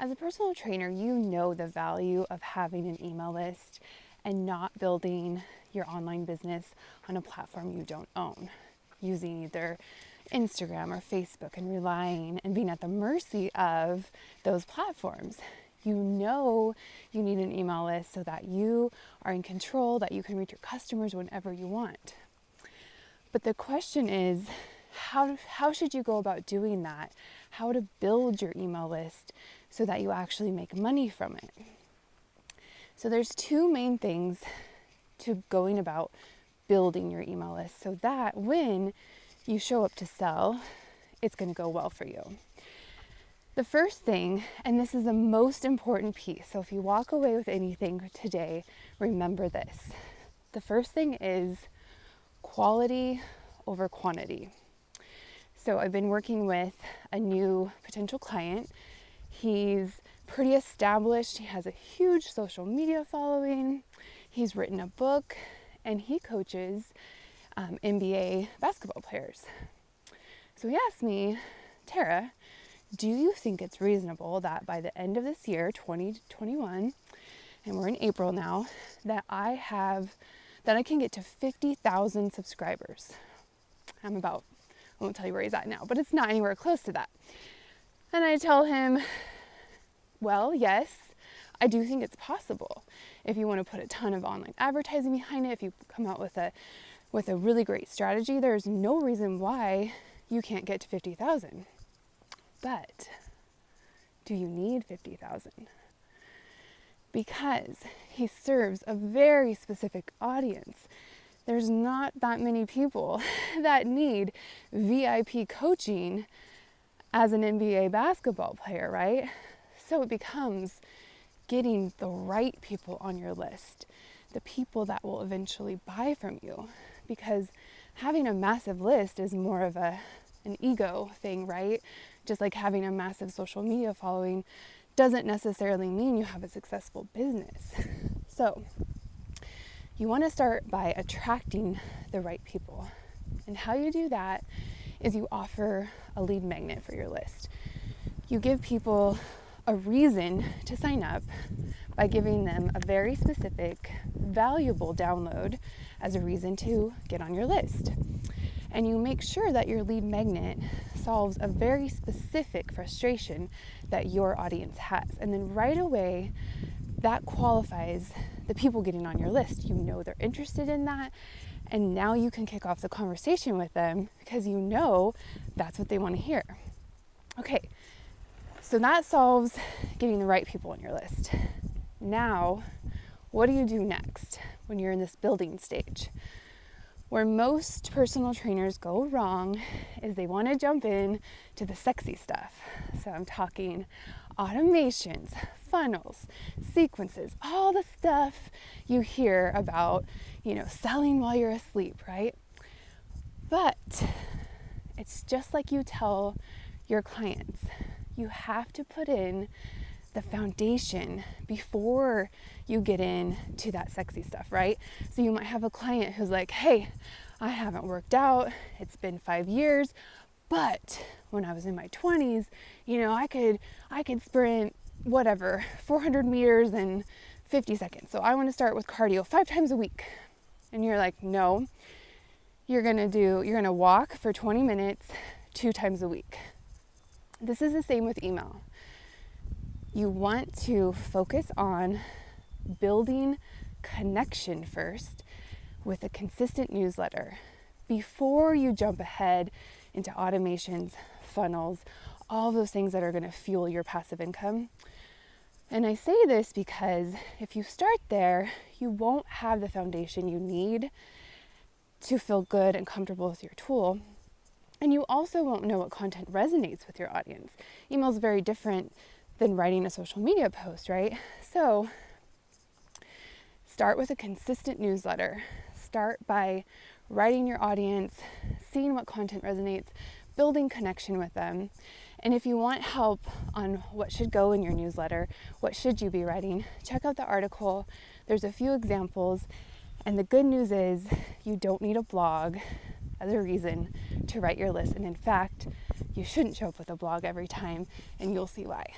As a personal trainer, you know the value of having an email list and not building your online business on a platform you don't own, using either Instagram or Facebook and relying and being at the mercy of those platforms. You know you need an email list so that you are in control, that you can reach your customers whenever you want. But the question is, how should you go about doing that? How to build your email list so that you actually make money from it? So there's two main things to going about building your email list so that when you show up to sell, it's going to go well for you. The first thing, and this is the most important piece, so if you walk away with anything today, remember this. The first thing is quality over quantity. So I've been working with a new potential client. He's pretty established. He has a huge social media following. He's written a book and he coaches NBA basketball players. So he asked me, Tara, do you think it's reasonable that by the end of this year, 2021, and we're in April now, that I can get to 50,000 subscribers? I won't tell you where he's at now, but it's not anywhere close to that. And I tell him, well, yes, I do think it's possible. If you want to put a ton of online advertising behind it, if you come out with a really great strategy, there's no reason why you can't get to 50,000. But do you need 50,000? Because he serves a very specific audience. There's not that many people that need VIP coaching as an NBA basketball player, right? So it becomes getting the right people on your list, the people that will eventually buy from you. Because having a massive list is more of an ego thing, right? Just like having a massive social media following doesn't necessarily mean you have a successful business. So you want to start by attracting the right people. And how you do that is you offer a lead magnet for your list. You give people a reason to sign up by giving them a very specific, valuable download as a reason to get on your list. And you make sure that your lead magnet solves a very specific frustration that your audience has. And then right away, that qualifies the people getting on your list. You know they're interested in that, and now you can kick off the conversation with them because you know that's what they want to hear. Okay, so that solves getting the right people on your list. Now, what do you do next when you're in this building stage? Where most personal trainers go wrong is they want to jump in to the sexy stuff. So I'm talking automations, funnels, sequences, all the stuff you hear about, selling while you're asleep, right? But it's just like you tell your clients. You have to put in the foundation before you get into that sexy stuff, right? So you might have a client who's like, hey, I haven't worked out. It's been 5 years, but when I was in my 20s, I could sprint 400 meters in 50 seconds. So I want to start with cardio 5 times a week. And you're like, no, you're going to walk for 20 minutes 2 times a week. This is the same with email. You want to focus on building connection first with a consistent newsletter before you jump ahead into automations, funnels, all those things that are going to fuel your passive income. And I say this because if you start there, you won't have the foundation you need to feel good and comfortable with your tool. And you also won't know what content resonates with your audience. Email is very different than writing a social media post, right? So start with a consistent newsletter. Start by writing your audience, seeing what content resonates, building connection with them. And if you want help on what should go in your newsletter, what should you be writing, check out the article. There's a few examples. And the good news is you don't need a blog as a reason to write your list. And in fact, you shouldn't show up with a blog every time, and you'll see why.